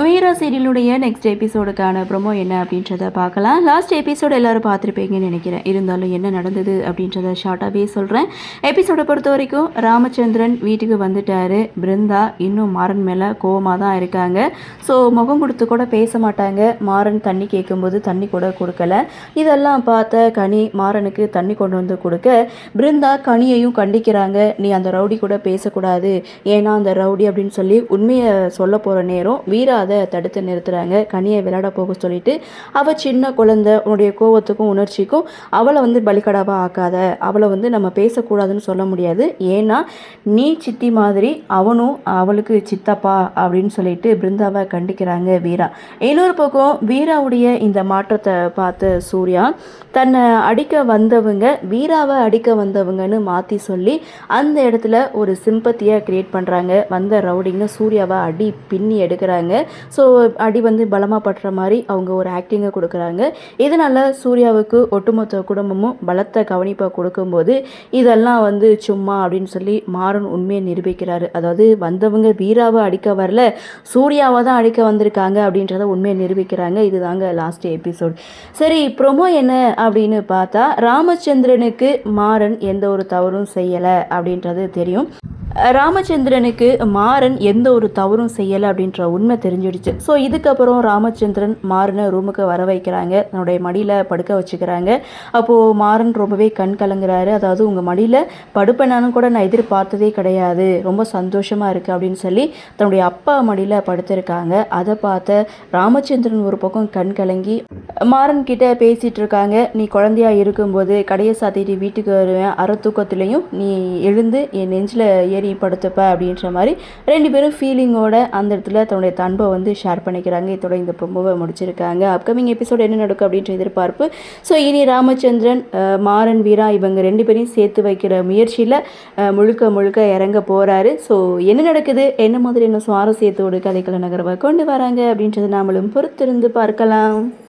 வீரா சீரியலுடைய next எபிசோடுக்கான promo என்ன அப்படின்றத பார்க்கலாம். லாஸ்ட் எபிசோடு எல்லோரும் பார்த்துருப்பீங்கன்னு நினைக்கிறேன். இருந்தாலும் என்ன நடந்தது அப்படின்றத ஷார்ட்டாகவே சொல்கிறேன். எபிசோடை பொறுத்த வரைக்கும் ராமச்சந்திரன் வீட்டுக்கு வந்துட்டார். பிருந்தா இன்னும் மாறன் மேலே கோவமாக தான் இருக்காங்க. ஸோ முகம் கொடுத்து கூட பேச மாட்டாங்க. மாறன் தண்ணி கேட்கும்போது தண்ணி கூட கொடுக்கல. இதெல்லாம் பார்த்த கனி மாறனுக்கு தண்ணி கொண்டு வந்து கொடுக்க பிருந்தா கனியையும் கண்டிக்கிறாங்க. நீ அந்த ரவுடி கூட பேசக்கூடாது, ஏன்னா அந்த ரவுடி அப்படின்னு சொல்லி உண்மையை சொல்ல போகிற நேரம் வீரா அதை தடுத்து நிறுத்துறாங்க. கனியை விளையாட போக சொல்லிட்டு அவள் சின்ன குழந்தை, உன்னுடைய கோவத்துக்கும் உணர்ச்சிக்கும் அவளை பலிக்கடாவாக ஆக்காத, அவளை நம்ம பேசக்கூடாதுன்னு சொல்ல முடியாது, ஏன்னா நீ சித்தி மாதிரி அவனும் அவளுக்கு சித்தப்பா அப்படின்னு சொல்லிட்டு பிருந்தாவை கண்டிக்கிறாங்க வீரா. இன்னொரு பக்கம் வீராவுடைய இந்த மாற்றத்தை பார்த்த சூர்யா தன்னை அடிக்க வந்தவங்க வீராவை அடிக்க வந்தவங்கன்னு மாற்றி சொல்லி அந்த இடத்துல ஒரு சிம்பத்தியை கிரியேட் பண்ணுறாங்க. வந்த ரவுடிங்க சூர்யாவை அடி பின்னி எடுக்கிறாங்க. ஸோ அடி பலமாக படுற மாதிரி அவங்க ஒரு ஆக்டிங்கை கொடுக்குறாங்க. இதனால் சூர்யாவுக்கு ஒட்டுமொத்த குடும்பமும் பலத்த கவனிப்பை கொடுக்கும்போது இதெல்லாம் சும்மா அப்படின்னு சொல்லி மாறன் உண்மையை நிரூபிக்கிறாரு. அதாவது வந்தவங்க வீராவை அடிக்க வரல, சூர்யாவை தான் அடிக்க வந்திருக்காங்க அப்படின்றத உண்மையை நிரூபிக்கிறாங்க. இதுதாங்க லாஸ்ட் எபிசோட். சரி, ப்ரொமோ என்ன அப்படின்னு பார்த்தா ராமச்சந்திரனுக்கு மாறன் எந்த ஒரு தவறும் செய்யலை அப்படின்றது தெரியும். ராமச்சந்திரனுக்கு மாறன் எந்த ஒரு தவறும் செய்யலை அப்படின்ற உண்மை தெரிஞ்சிடுச்சு. ஸோ இதுக்கப்புறம் ராமச்சந்திரன் மாறனை ரூமுக்கு வர வைக்கிறாங்க. தன்னுடைய மடியில் படுக்க வச்சுக்கிறாங்க. அப்போது மாறன் ரொம்பவே கண் கலங்குறாரு. அதாவது உங்கள் மடியில் படுப்பேனானு கூட நான் எதிர்பார்த்ததே கிடையாது, ரொம்ப சந்தோஷமாக இருக்குது அப்படின்னு சொல்லி தன்னுடைய அப்பா மடியில் படுத்திருக்காங்க. அதை பார்த்த ராமச்சந்திரன் ஒரு பக்கம் கண் கலங்கி மாறன் கிட்ட பேசிகிட்டு இருக்காங்க. நீ குழந்தையாக இருக்கும்போது கடையை சாத்திட்டு வீட்டுக்கு வருவேன், அரை தூக்கத்துலேயும் நீ எழுந்து என் நெஞ்சில் ஏறி படுத்துப்ப அப்படின்ற மாதிரி ரெண்டு பேரும் ஃபீலிங்கோட அந்த இடத்துல தன்னுடைய அன்பை ஷேர் பண்ணிக்கிறாங்க. இதோட இந்த ப்ரோமோவை முடிச்சிருக்காங்க. அப்கமிங் எபிசோட் என்ன நடக்கும் அப்படின்ற எதிர்பார்ப்பு. ஸோ இனி ராமச்சந்திரன், மாறன், வீரா இவங்க ரெண்டு பேரையும் சேர்த்து வைக்கிற முயற்சியில் முழுக்க முழுக்க இறங்க போகிறாரு. ஸோ என்ன நடக்குது, என்ன மாதிரி என்ன சுவாரஸ்யத்தோடு கதைக்கள நகர்வை கொண்டு வராங்க அப்படின்றத நாமளும் பொறுத்திருந்து பார்க்கலாம்.